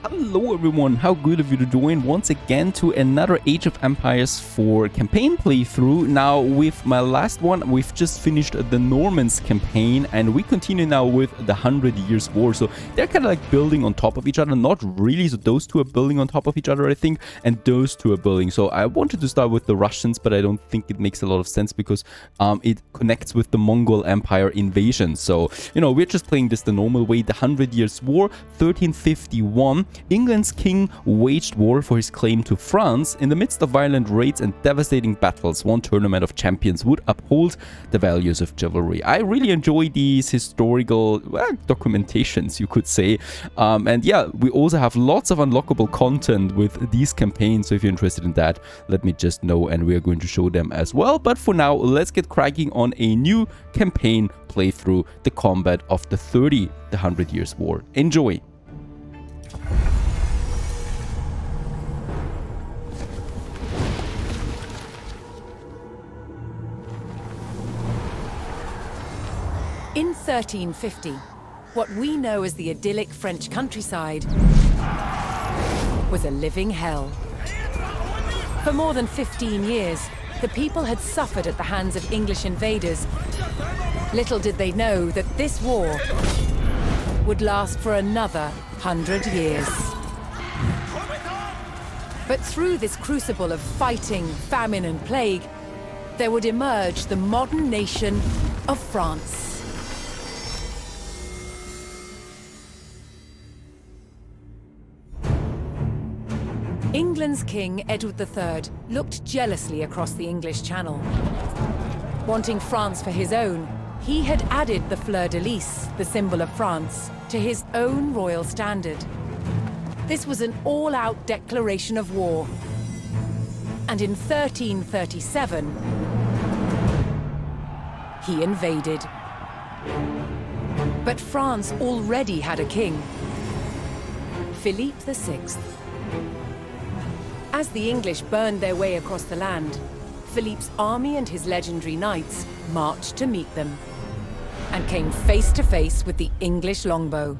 Hello everyone, how good of you to join once again to another Age of Empires 4 campaign playthrough. Now with my last one, we've just finished the Normans campaign and we continue now with the 100 Years War. So they're kind of like building on top of each other, not really, so those two are building on top of each other I think, and those two are building. So I wanted to start with the Russians, but I don't think it makes a lot of sense because it connects with the Mongol Empire invasion. So, you know, we're just playing this the normal way, the 100 Years War, 1351. England's king waged war for his claim to France. In the midst of violent raids and devastating battles, one tournament of champions would uphold the values of chivalry. I really enjoy these historical documentations, you could say. And yeah, we also have lots of unlockable content with these campaigns, so if you're interested in that, let me just know and we are going to show them as well. But for now, let's get cracking on a new campaign playthrough, the combat of the 100 Years War. Enjoy! In 1350, what we know as the idyllic French countryside was a living hell. For more than 15 years, the people had suffered at the hands of English invaders. Little did they know that this war would last for another 100 years. But through this crucible of fighting, famine and plague, there would emerge the modern nation of France. England's King Edward III looked jealously across the English Channel. Wanting France for his own, he had added the fleur-de-lis, the symbol of France, to his own royal standard. This was an all-out declaration of war. And in 1337, he invaded. But France already had a king, Philippe VI. As the English burned their way across the land, Philippe's army and his legendary knights marched to meet them and came face to face with the English longbow.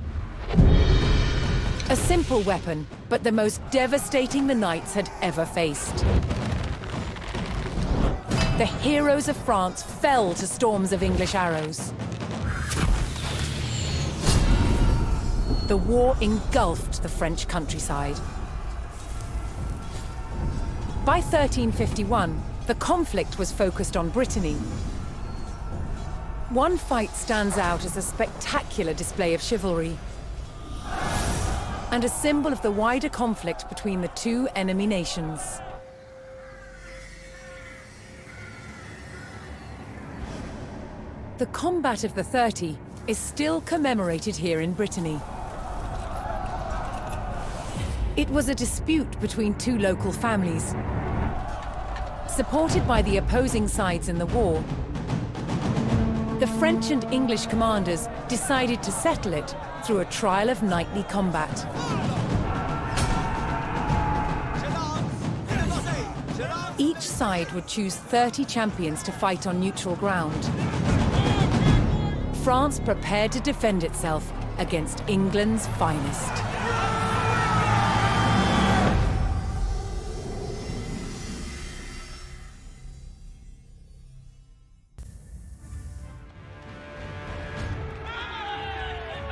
A simple weapon, but the most devastating the knights had ever faced. The heroes of France fell to storms of English arrows. The war engulfed the French countryside. By 1351, the conflict was focused on Brittany. One fight stands out as a spectacular display of chivalry and a symbol of the wider conflict between the two enemy nations. The combat of the 30 is still commemorated here in Brittany. It was a dispute between two local families. Supported by the opposing sides in the war, the French and English commanders decided to settle it through a trial of knightly combat. Each side would choose 30 champions to fight on neutral ground. France prepared to defend itself against England's finest.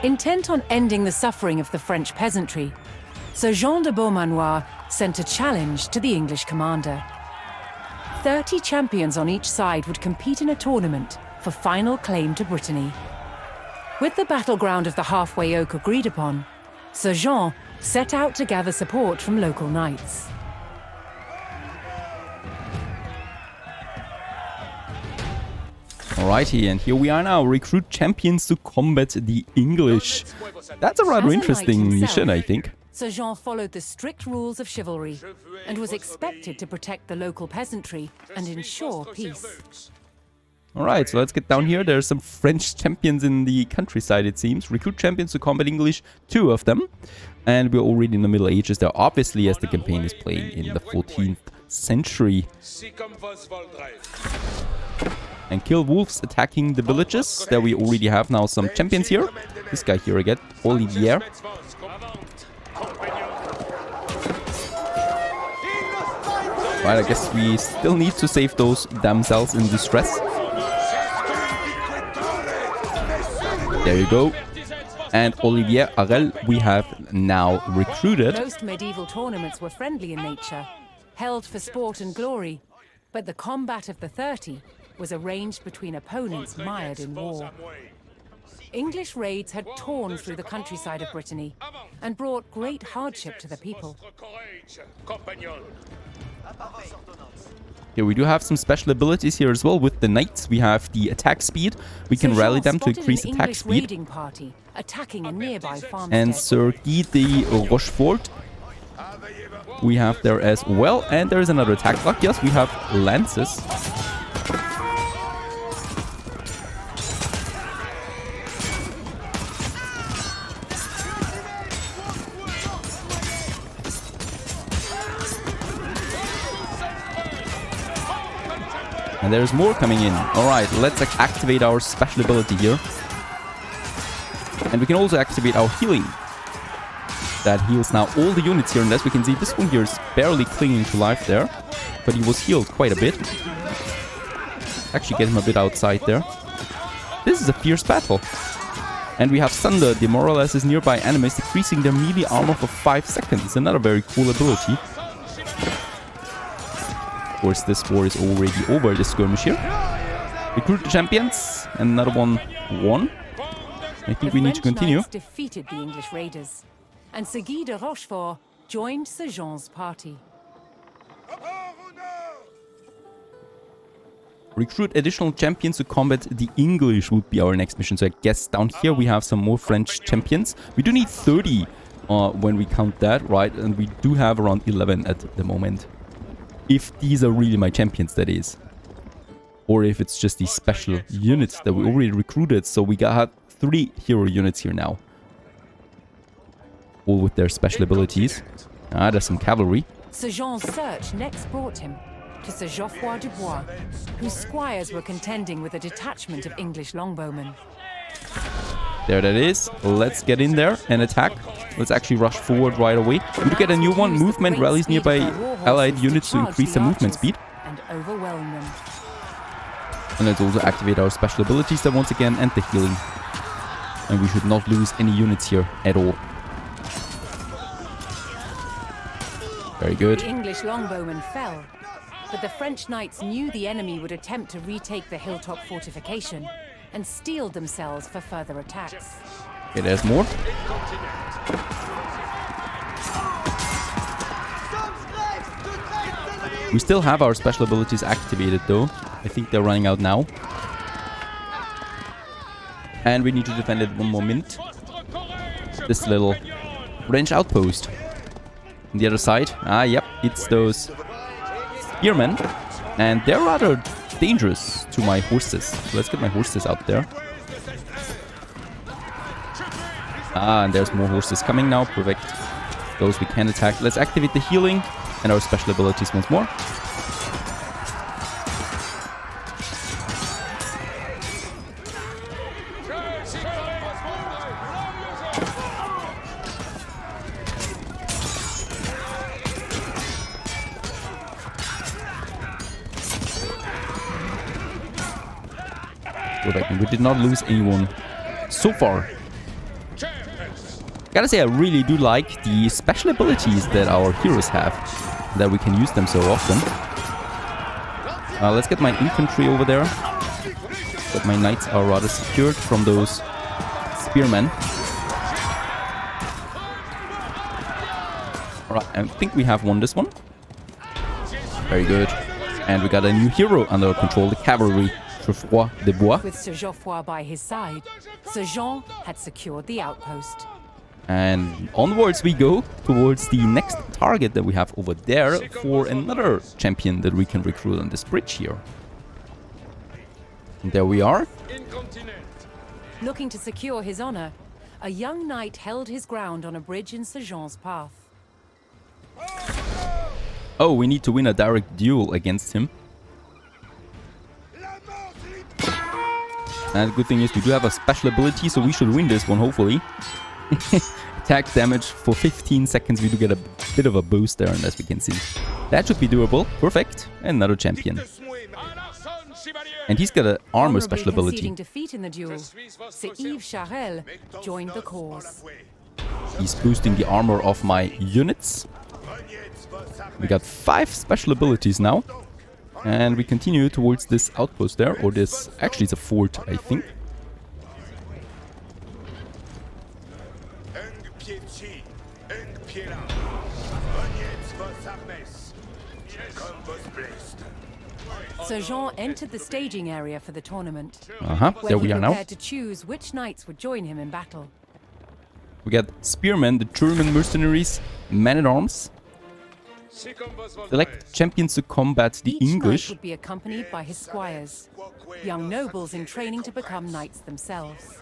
Intent on ending the suffering of the French peasantry, Sir Jean de Beaumanoir sent a challenge to the English commander. 30 champions on each side would compete in a tournament for final claim to Brittany. With the battleground of the Halfway Oak agreed upon, Sir Jean set out to gather support from local knights. Alrighty, and here we are now, recruit champions to combat the English. That's a rather interesting mission, I think. Sir Jean followed the strict rules of chivalry and was expected to protect the local peasantry and ensure peace. Alright, so let's get down here. There are some French champions in the countryside, it seems. Recruit champions to combat English, 2 of them. And we're already in the Middle Ages there, obviously, as the campaign is playing in the 14th century. And kill wolves attacking the villages. There we already have now some champions here. This guy here again, Olivier. Right, I guess we still need to save those damsels in distress. There you go. And Olivier Arel we have now recruited. Most medieval tournaments were friendly in nature, held for sport and glory, but the combat of the 30 was arranged between opponents mired in war. English raids had torn through the countryside of Brittany and brought great hardship to the people. Here we do have some special abilities here as well. With the knights, we have the attack speed. We can rally them to increase attack speed. Party attacking a nearby and Sir Guy de Rochefort we have there as well. And there is another attack block. Yes, we have lances. And there's more coming in. Alright, let's activate our special ability here. And we can also activate our healing. That heals now all the units here. And as we can see, this one here is barely clinging to life there. But he was healed quite a bit. Actually get him a bit outside there. This is a fierce battle. And we have Thunder demoralizes nearby enemies, decreasing their melee armor for 5 seconds. Another very cool ability. Of course, this war is already over, this skirmish here. Recruit the champions. And another one won. I think we need to continue. The French knights defeated the English raiders, and Sir Guy de Rochefort joined Sir Jean's party. Recruit additional champions to combat the English would be our next mission. So I guess down here we have some more French champions. We do need 30 when we count that, right? And we do have around 11 at the moment. If these are really my champions, that is. Or if it's just these special units that we already recruited. So we got 3 hero units here now. All with their special abilities. Ah, there's some cavalry. Sir Jean's search next brought him to Sir Geoffroy du Bois, whose squires were contending with a detachment of English longbowmen. There that is. Let's get in there and attack. Let's actually rush forward right away. We get a new one. Movement rallies nearby allied units to increase their movement speed. And overwhelm them. And let's also activate our special abilities there once again and the healing. And we should not lose any units here at all. Very good. The English longbowmen fell, but the French knights knew the enemy would attempt to retake the hilltop fortification and steeled themselves for further attacks. Okay, there's more. We still have our special abilities activated though. I think they're running out now. And we need to defend it 1 more minute. This little range outpost. On the other side, yep, it's those spearmen. And they're rather dangerous to my horses. So let's get my horses out there. And there's more horses coming now. Perfect. Those we can attack. Let's activate the healing and our special abilities once more. We did not lose anyone so far. Gotta say, I really do like the special abilities that our heroes have, that we can use them so often. Let's get my infantry over there. But my knights are rather secured from those spearmen. Alright, I think we have won this one. Very good. And we got a new hero under control, the cavalry. With Sir Geoffroy by his side, Sir Jean had secured the outpost. And onwards we go towards the next target that we have over there for another champion that we can recruit on this bridge here. And there we are. Looking to secure his honor, a young knight held his ground on a bridge in Sir Jean's path. Oh, we need to win a direct duel against him. And the good thing is we do have a special ability, so we should win this one, hopefully. Attack damage for 15 seconds, we do get a bit of a boost there, and as we can see. That should be doable. Perfect. Another champion. And he's got an armor special ability. Conceding defeat in the duel, Sir Yves Charel joined the cause. He's boosting the armor of my units. We got 5 special abilities now. And we continue towards this outpost there. Or this... Actually, it's a fort, I think. Sir Jean entered the staging area for the tournament. There we are now. To choose which knights would join him in battle. We got spearmen, the German mercenaries, men-at-arms. Select champions to combat the English. Each knight would be accompanied by his squires, young nobles in training to become knights themselves.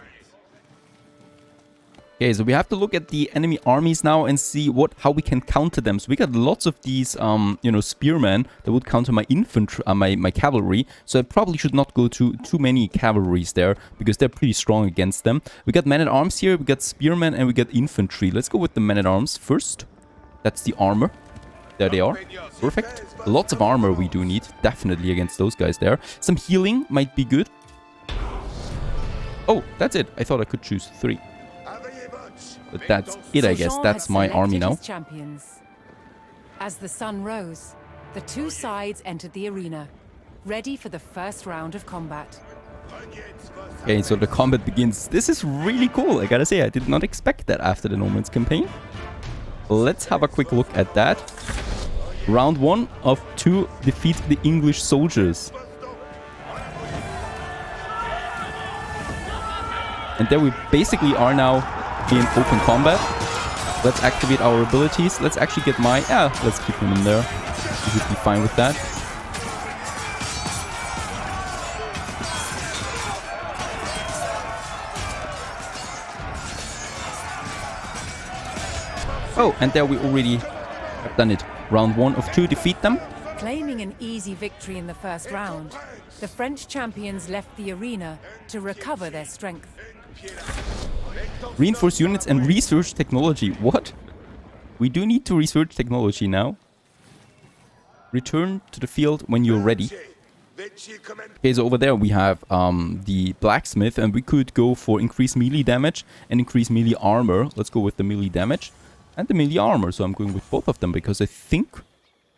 Okay, so we have to look at the enemy armies now and see how we can counter them. So we got lots of these, spearmen that would counter my infantry, my cavalry. So I probably should not go to too many cavalries there because they're pretty strong against them. We got men-at-arms here, we got spearmen, and we got infantry. Let's go with the men-at-arms first. That's the armor. There they are. Perfect. Lots of armor we do need, definitely against those guys there. Some healing might be good. Oh, that's it. I thought I could choose 3. But that's it, I guess. That's my army now. Champions. As the sun rose, the two sides entered the arena, ready for the first round of combat. Okay, so the combat begins. This is really cool, I gotta say. I did not expect that after the Normans campaign. Let's have a quick look at that. Round 1 of 2, defeat the English soldiers. And there we basically are now in open combat. Let's activate our abilities. Let's actually get my... let's keep him in there. We should be fine with that. Oh, and there we already have done it. Round 1 of 2, defeat them. Claiming an easy victory in the first round, the French champions left the arena to recover their strength. Reinforce units and research technology. What? We do need to research technology now. Return to the field when you're ready. Okay, so over there we have the blacksmith, and we could go for increased melee damage and increased melee armor. Let's go with the melee damage and the melee armor. So I'm going with both of them because I think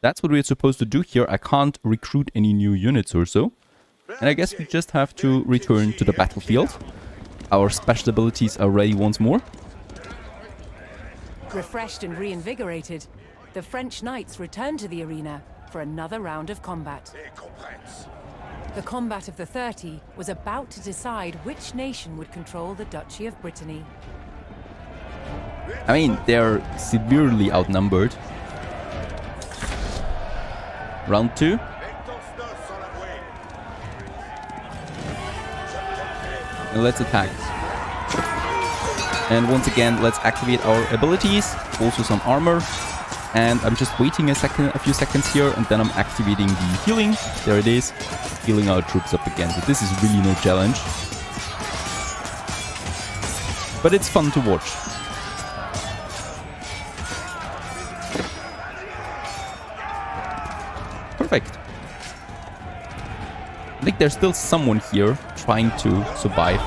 that's what we're supposed to do here. I can't recruit any new units or so. And I guess we just have to return to the battlefield. Our special abilities are ready once more. Refreshed and reinvigorated, the French knights returned to the arena for another round of combat. The combat of the 30 was about to decide which nation would control the Duchy of Brittany. I mean, they're severely outnumbered. Round 2. And let's attack. And once again, let's activate our abilities. Also some armor. And I'm just waiting a few seconds here, and then I'm activating the healing. There it is. Healing our troops up again. So this is really no challenge. But it's fun to watch. Perfect. I think there's still someone here trying to survive.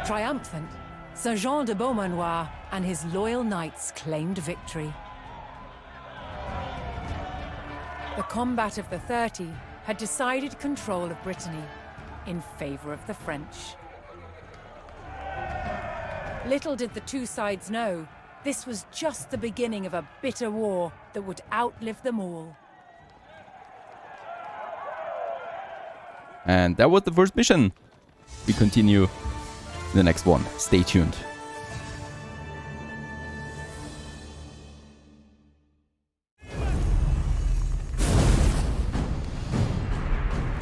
Triumphant, Sir Jean de Beaumanoir and his loyal knights claimed victory. The combat of the 30 had decided control of Brittany in favor of the French. Little did the two sides know, this was just the beginning of a bitter war that would outlive them all. And that was the first mission. We continue the next one. Stay tuned.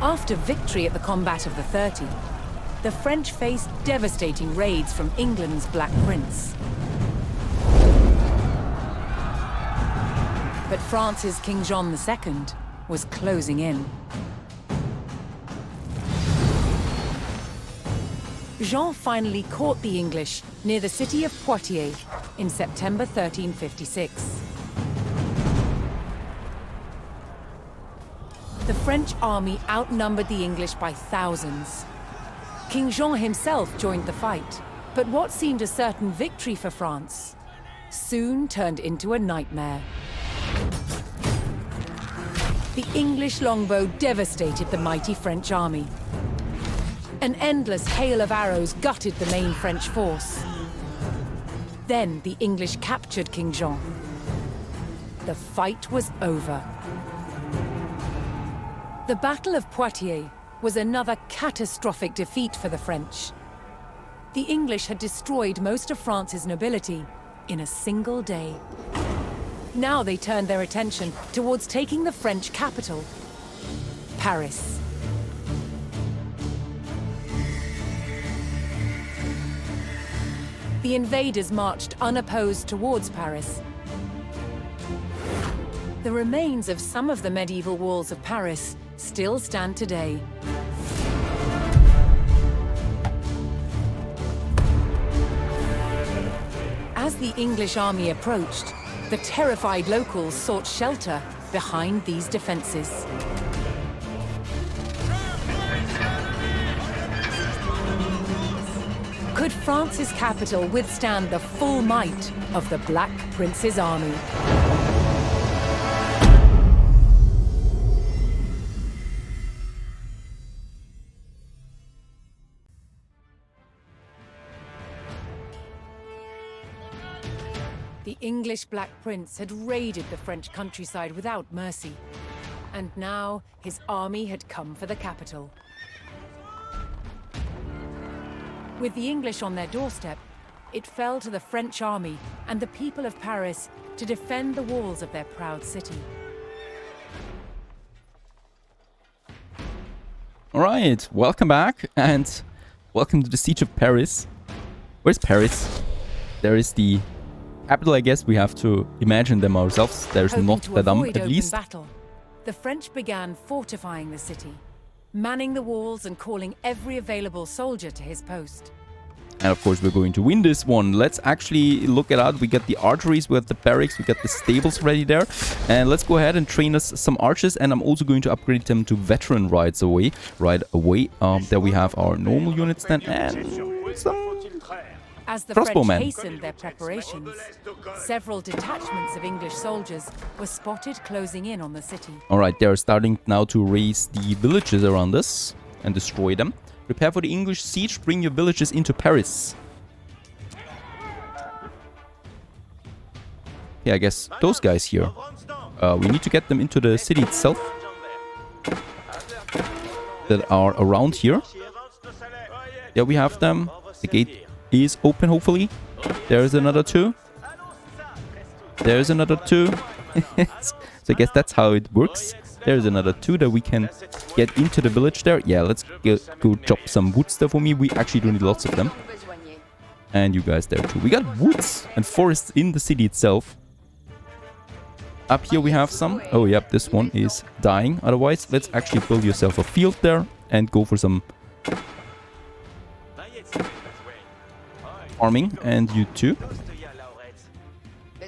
After victory at the combat of the 30, the French faced devastating raids from England's Black Prince. But France's King John II was closing in. Jean finally caught the English near the city of Poitiers in September 1356. The French army outnumbered the English by thousands. King Jean himself joined the fight, but what seemed a certain victory for France soon turned into a nightmare. The English longbow devastated the mighty French army. An endless hail of arrows gutted the main French force. Then the English captured King Jean. The fight was over. The Battle of Poitiers was another catastrophic defeat for the French. The English had destroyed most of France's nobility in a single day. Now they turned their attention towards taking the French capital, Paris. The invaders marched unopposed towards Paris. The remains of some of the medieval walls of Paris still stand today. As the English army approached, the terrified locals sought shelter behind these defenses. Could France's capital withstand the full might of the Black Prince's army? The English Black Prince had raided the French countryside without mercy, and now his army had come for the capital. With the English on their doorstep, it fell to the French army and the people of Paris to defend the walls of their proud city. All right, welcome back and welcome to the Siege of Paris. Where's Paris? There is the capital. I guess we have to imagine them ourselves. There's Notre Dame at least. Battle, the French began fortifying the city, manning the walls and calling every available soldier to his post. And of course we're going to win this one. Let's actually look it out. We got the archeries, we got the barracks, we got the stables ready there. And let's go ahead and train us some archers. And I'm also going to upgrade them to veteran right away. There we have our normal units then and some As the French crossbowmen. hastened their preparations, several detachments of English soldiers were spotted closing in on the city. Alright, they're starting now to raise the villages around us and destroy them. Prepare for the English siege, bring your villages into Paris. Yeah, I guess those guys here. We need to get them into the city itself. That are around here. There we have them. The gate is open, hopefully. There's another two. There's another two. So I guess that's how it works. There's another two that we can get into the village there. Yeah, let's go chop some woods there for me. We actually do need lots of them. And you guys there too. We got woods and forests in the city itself. Up here we have some. Oh, yep, this one is dying. Otherwise, let's actually build yourself a field there and go for some farming. And you too.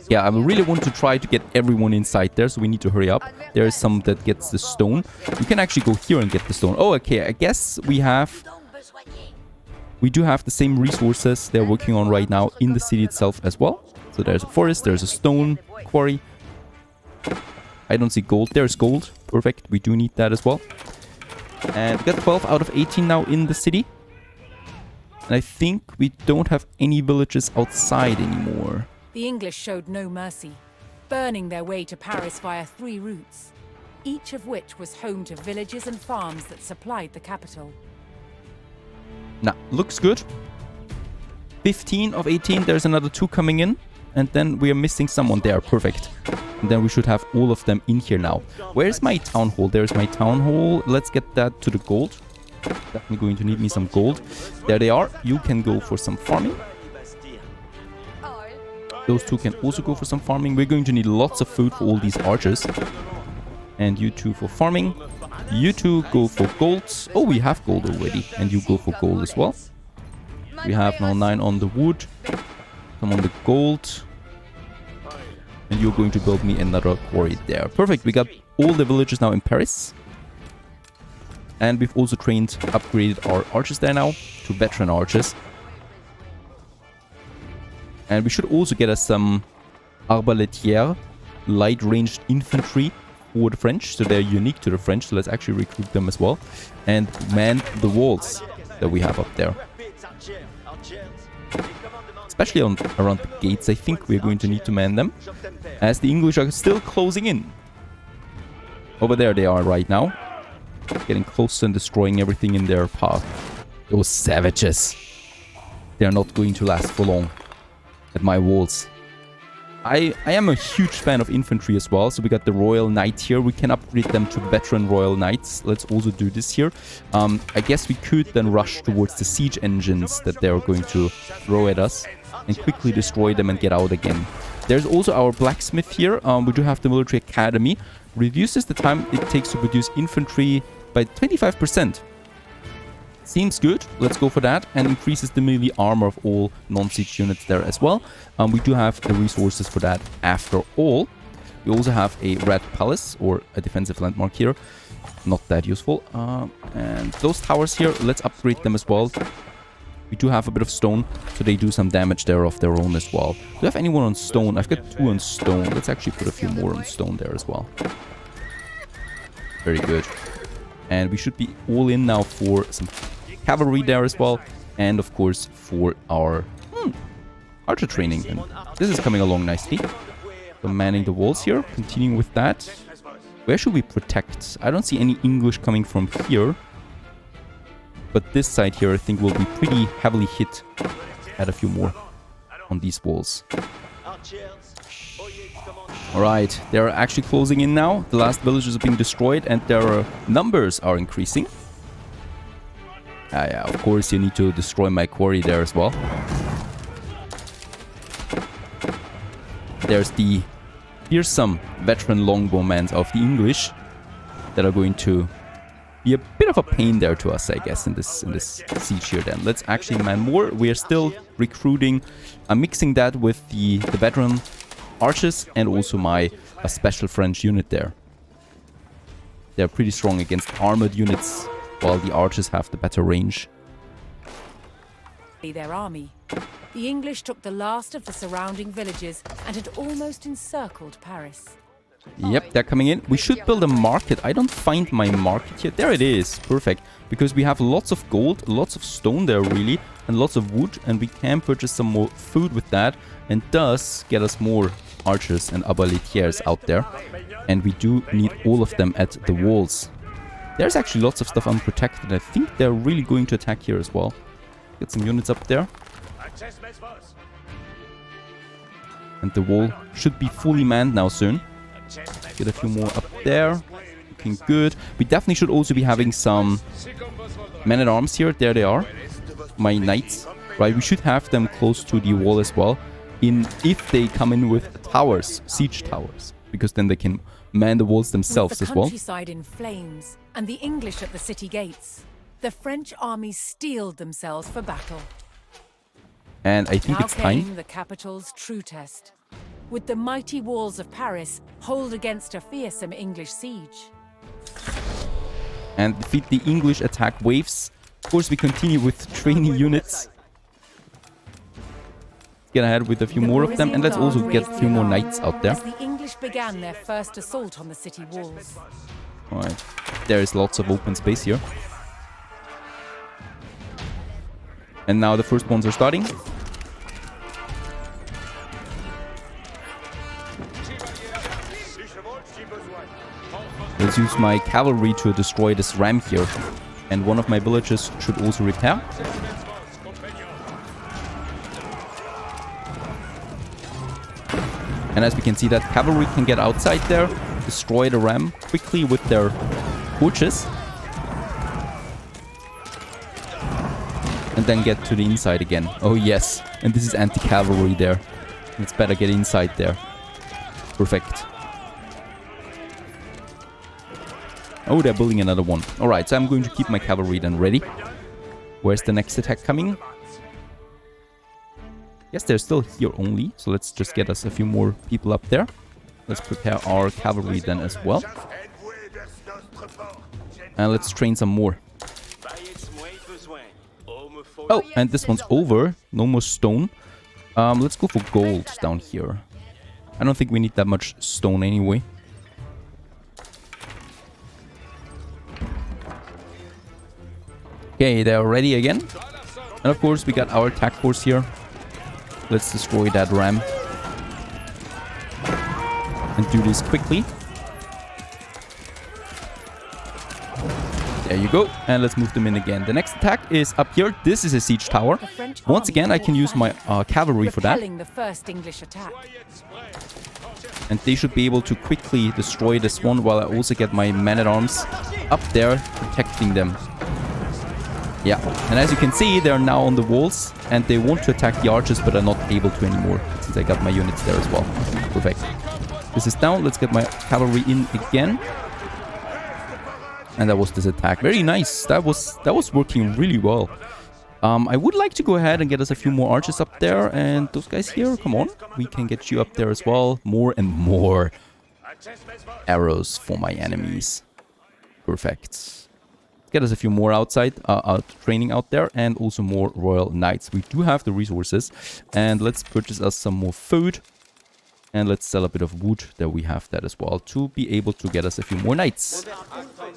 Yeah, I really want to try to get everyone inside there, so we need to hurry up. There is some that gets the stone. You can actually go here and get the stone. Oh, okay, I guess we do have the same resources they're working on right now in the city itself as well. So there's a forest, there's a stone quarry. I don't see gold. There's gold. Perfect, we do need that as well. And we got 12 out of 18 now in the city. And I think we don't have any villages outside anymore. The English showed no mercy, burning their way to Paris via 3 routes, each of which was home to villages and farms that supplied the capital. Nah, looks good. 15 of 18, there's another 2 coming in. And then we are missing someone there, perfect. And then we should have all of them in here now. Where's my town hall? There's my town hall. Let's get that to the gold. Definitely going to need me some gold. There they are. You can go for some farming. Those 2 can also go for some farming. We're going to need lots of food for all these archers. And you 2 for farming. You 2 go for gold. Oh, we have gold already. And you go for gold as well. We have now 9 on the wood. Some on the gold. And you're going to build me another quarry there. Perfect. We got all the villages now in Paris. And we've also upgraded our archers there now to veteran archers. And we should also get us some arbaletières, light-ranged infantry for the French. So they're unique to the French. So let's actually recruit them as well. And man the walls that we have up there. Especially around the gates, I think we're going to need to man them. As the English are still closing in. Over there they are right now. Getting close and destroying everything in their path. Those savages. They're not going to last for long at my walls. I am a huge fan of infantry as well. So we got the Royal Knight here. We can upgrade them to veteran Royal Knights. Let's also do this here. I guess we could then rush towards the siege engines that they're going to throw at us. And quickly destroy them and get out again. There's also our blacksmith here. We do have the military academy. Reduces the time it takes to produce infantry by 25%. Seems good. Let's go for that. And increases the melee armor of all non-siege units there as well. We do have the resources for that after all. We also have a red palace or a defensive landmark here. Not that useful. And those towers here, let's upgrade them as well. We do have a bit of stone, so they do some damage there of their own as well. Do I have anyone on stone? I've got 2 on stone. Let's actually put a few more on stone there as well. Very good. And we should be all in now for some cavalry there as well. And of course for our archer training. And this is coming along nicely. So manning the walls here. Continuing with that. Where should we protect? I don't see any English coming from here. But this side here, I think, will be pretty heavily hit. Add a few more on these walls. Alright, they're actually closing in now. The last villages are being destroyed and their numbers are increasing. Yeah, of course, you need to destroy my quarry there as well. There's the fearsome veteran longbowmen of the English that are going to be a bit of a pain there to us, I guess, in this siege here then. Let's actually man more. We are still recruiting. I'm mixing that with the veteran archers and also my special French unit there. They're pretty strong against armored units, while the archers have the better range. Their army. The English took the last of the surrounding villages and had almost encircled Paris. Yep, they're coming in. We should build a market. I don't find my market here. There it is. Perfect. Because we have lots of gold, lots of stone there really, and lots of wood. And we can purchase some more food with that. And thus get us more archers and arbaletières out there. And we do need all of them at the walls. There's actually lots of stuff unprotected. I think they're really going to attack here as well. Get some units up there. And the wall should be fully manned now soon. Get a few more up there. Looking good. We definitely should also be having some men-at-arms here. There they are. My knights. Right, we should have them close to the wall as well. If they come in with towers, siege towers. Because then they can man the walls themselves as well. With the countryside in flames and the English at the city gates, the French army steeled themselves for battle. And I think it's time. Now came the capital's true test. Would the mighty walls of Paris hold against a fearsome English siege? And defeat the English attack waves. Of course, we continue with training units. Get ahead with a few more of them, and let's also get a few more knights out there. As the English began their first assault on the city walls. Alright, there is lots of open space here. And now the first ones are starting. Let's use my cavalry to destroy this ram here. And one of my villages should also repair. And as we can see, that cavalry can get outside there, destroy the ram quickly with their torches. And then get to the inside again. Oh yes, and this is anti-cavalry there. Let's better get inside there. Perfect. Oh, they're building another one. Alright, so I'm going to keep my cavalry then ready. Where's the next attack coming? Yes, they're still here only. So let's just get us a few more people up there. Let's prepare our cavalry then as well. And let's train some more. Oh, and this one's over. No more stone. Let's go for gold down here. I don't think we need that much stone anyway. Okay, they're ready again. And of course, we got our attack force here. Let's destroy that ram. And do this quickly. There you go. And let's move them in again. The next attack is up here. This is a siege tower. Once again, I can use my cavalry for that. The first English attack. And they should be able to quickly destroy this one while I also get my men-at-arms up there protecting them. Yeah, and as you can see, they're now on the walls and they want to attack the archers but are not able to anymore since I got my units there as well. Perfect. This is down. Let's get my cavalry in again. And that was this attack. Very nice. That was working really well. I would like to go ahead and get us a few more archers up there. And those guys here, come on. We can get you up there as well. More and more arrows for my enemies. Perfect. Get us a few more outside, training out there. And also more royal knights. We do have the resources. And let's purchase us some more food. And let's sell a bit of wood. There we have that as well. To be able to get us a few more knights.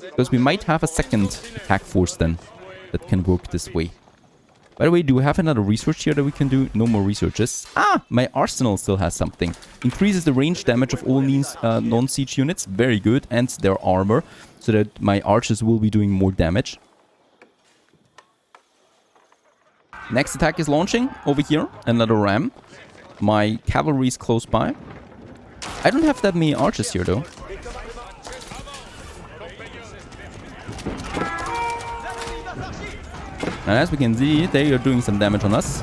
Because we might have a second attack force then. That can work this way. By the way, do we have another research here that we can do? No more researches. Ah, my arsenal still has something. Increases the range damage of all non-siege units. Very good. And their armor. So that my archers will be doing more damage. Next attack is launching over here. Another ram. My cavalry is close by. I don't have that many archers here though. And as we can see, they are doing some damage on us.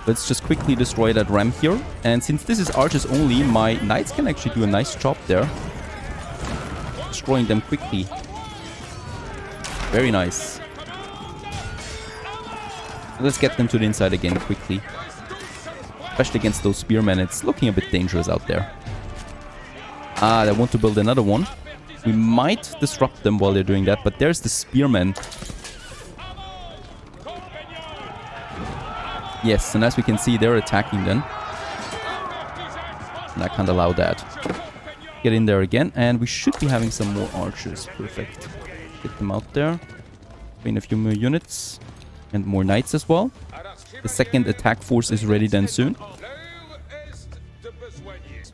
Let's just quickly destroy that ram here. And since this is archers only, my knights can actually do a nice job there. Destroying them quickly. Very nice. Let's get them to the inside again quickly. Especially against those spearmen, it's looking a bit dangerous out there. Ah, they want to build another one. We might disrupt them while they're doing that, but there's the spearmen. Yes, and as we can see, they're attacking then. And I can't allow that. Get in there again, and we should be having some more archers. Perfect. Get them out there. Train a few more units. And more knights as well. The second attack force is ready then soon.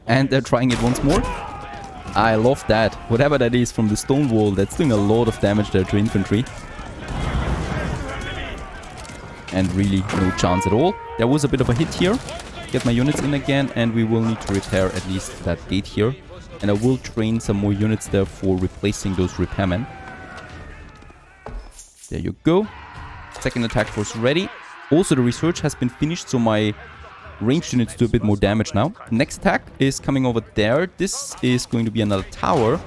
And they're trying it once more. I love that. Whatever that is from the stone wall, that's doing a lot of damage there to infantry. And really no chance at all. There was a bit of a hit here. Get my units in again, and we will need to repair at least that gate here. And I will train some more units there for replacing those repairmen. There you go. Second attack force ready. Also, the research has been finished, so my ranged units do a bit more damage now. Next attack is coming over there. This is going to be another tower.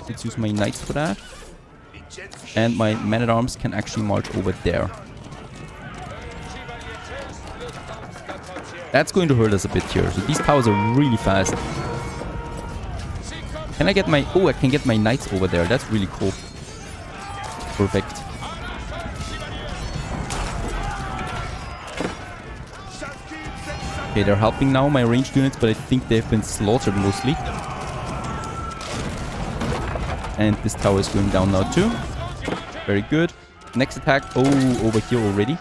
Let's use my knights for that. And my men-at-arms can actually march over there. That's going to hurt us a bit here. So these towers are really fast. Can I get my... Oh, I can get my knights over there. That's really cool. Perfect. Okay, they're helping now, my ranged units, but I think they've been slaughtered mostly. And this tower is going down now too. Very good. Next attack. Oh, over here already.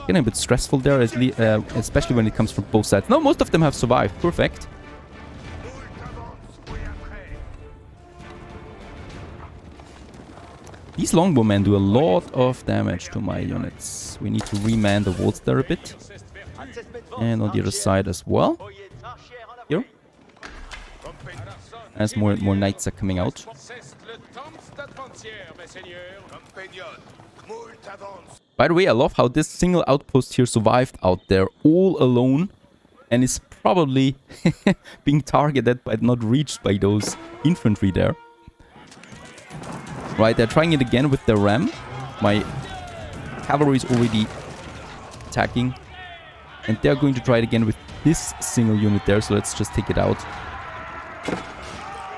Getting a bit stressful there, especially when it comes from both sides. No, most of them have survived. Perfect. These longbowmen do a lot of damage to my units. We need to reman the walls there a bit. And on the other side as well. Here. As more knights are coming out. By the way, I love how this single outpost here survived out there all alone. And is probably being targeted but not reached by those infantry there. Right, they're trying it again with the ram. My cavalry is already attacking. And they're going to try it again with this single unit there, so let's just take it out.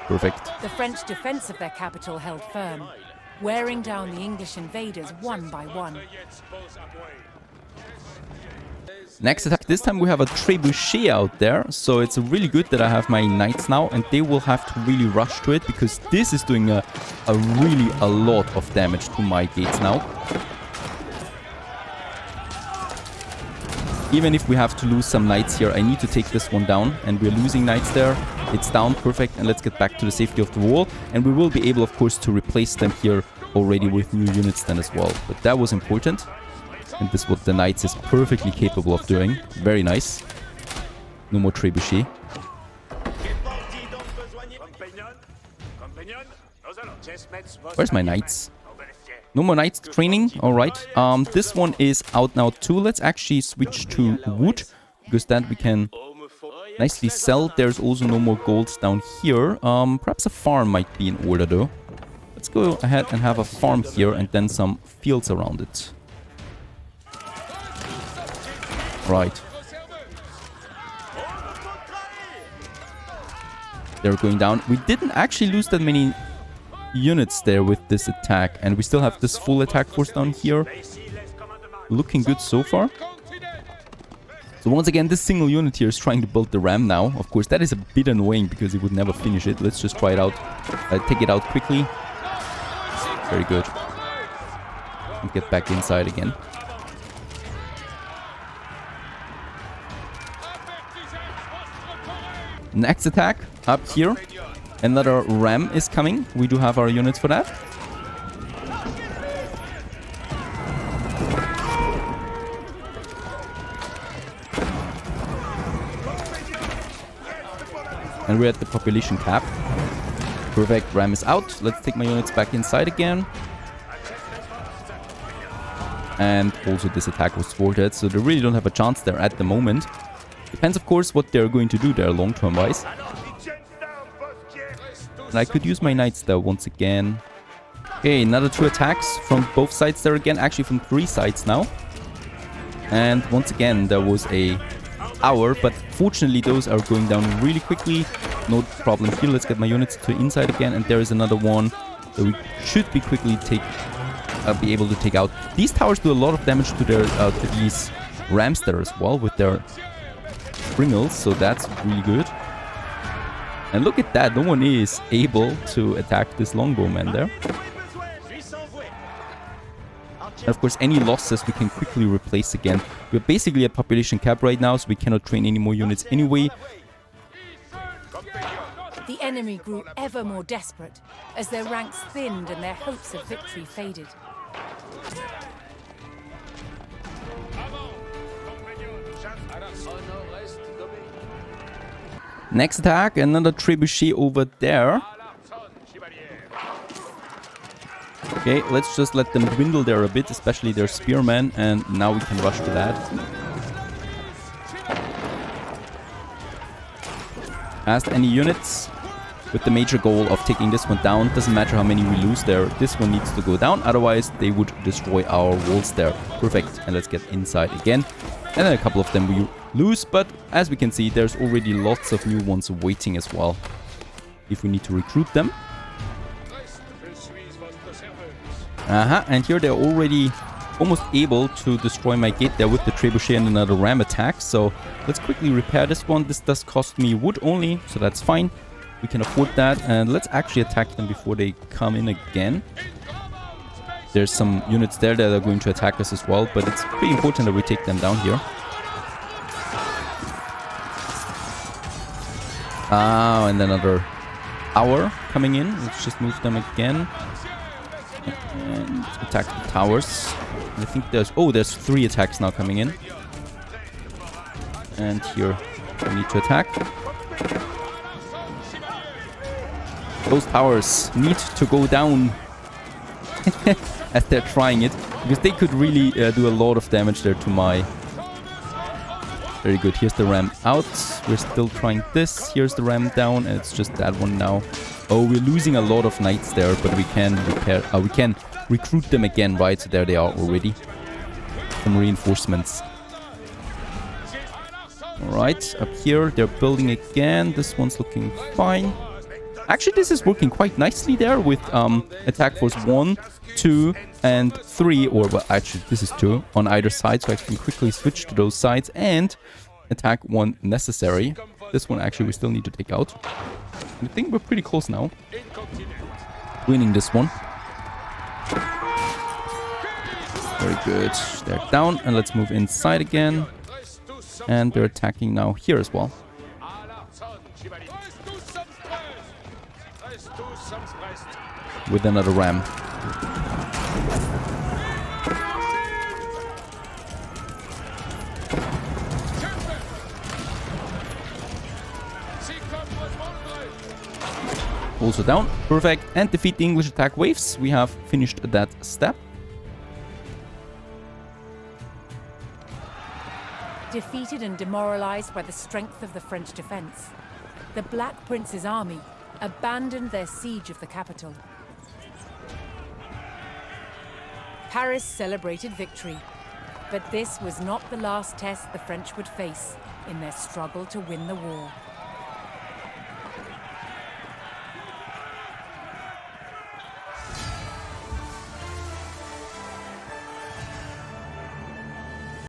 Perfect. The French defense of their capital held firm, wearing down the English invaders one by one. Next attack, this time we have a trebuchet out there, so it's really good that I have my knights now, and they will have to really rush to it, because this is doing a lot of damage to my gates now. Even if we have to lose some knights here, I need to take this one down, and we're losing knights there. It's down, perfect, and let's get back to the safety of the wall, and we will be able, of course, to replace them here already with new units then as well, but that was important. And this is what the knights is perfectly capable of doing. Very nice. No more trebuchet. Where's my knights? No more knights training. Alright. This one is out now too. Let's actually switch to wood, because then we can nicely sell. There's also no more golds down here. Perhaps a farm might be in order though. Let's go ahead and have a farm here and then some fields around it. Right. They're going down. We didn't actually lose that many units there with this attack. And we still have this full attack force down here. Looking good so far. So once again, this single unit here is trying to build the ram now. Of course, that is a bit annoying because it would never finish it. Let's just try it out. Take it out quickly. Very good. And get back inside again. Next attack, up here. Another ram is coming. We do have our units for that. And we're at the population cap. Perfect, ram is out. Let's take my units back inside again. And also this attack was thwarted, so they really don't have a chance there at the moment. Depends, of course, what they're going to do there long-term wise. And I could use my knights there once again. Okay, another 2 attacks from both sides there again. Actually, from 3 sides now. And once again, there was a tower, but fortunately, those are going down really quickly. No problem here. Let's get my units to inside again. And there is another one that we should be quickly be able to take out. These towers do a lot of damage to their to these rams there as well with their springles, so that's really good. And look at that, no one is able to attack this longbowman there. And of course, any losses we can quickly replace again. We're basically at population cap right now, so we cannot train any more units anyway. The enemy grew ever more desperate as their ranks thinned and their hopes of victory faded. Next attack, another trebuchet over there. Okay, let's just let them dwindle there a bit, especially their spearmen, and now we can rush to that. Cast any units with the major goal of taking this one down. Doesn't matter how many we lose there, this one needs to go down, otherwise they would destroy our walls there. Perfect, and let's get inside again. And then a couple of them we lose, but as we can see, there's already lots of new ones waiting as well, if we need to recruit them. And here they're already almost able to destroy my gate there with the trebuchet and another ram attack. So let's quickly repair this one. This does cost me wood only, so that's fine. We can afford that, and let's actually attack them before they come in again. There's some units there that are going to attack us as well, but it's pretty important that we take them down here. And another tower coming in. Let's just move them again. And attack the towers. I think there's 3 attacks now coming in. And here we need to attack. Those towers need to go down. As they're trying it, because they could really do a lot of damage there to my... Very good, here's the ram out. We're still trying this. Here's the ram down, and it's just that one now. Oh, we're losing a lot of knights there, but we can repair... we can recruit them again, right? So there they are already. Some reinforcements. Alright, up here they're building again. This one's looking fine. Actually, this is working quite nicely there with attack force 1, 2, and 3. Or, well, actually, this is 2 on either side. So I can quickly switch to those sides and attack 1 necessary. This one, actually, we still need to take out. I think we're pretty close now. Winning this one. Very good. They're down. And let's move inside again. And they're attacking now here as well. With another ram. Also down. Perfect. And defeat the English attack waves. We have finished that step. Defeated and demoralized by the strength of the French defense, the Black Prince's army abandoned their siege of the capital. Paris celebrated victory, but this was not the last test the French would face in their struggle to win the war.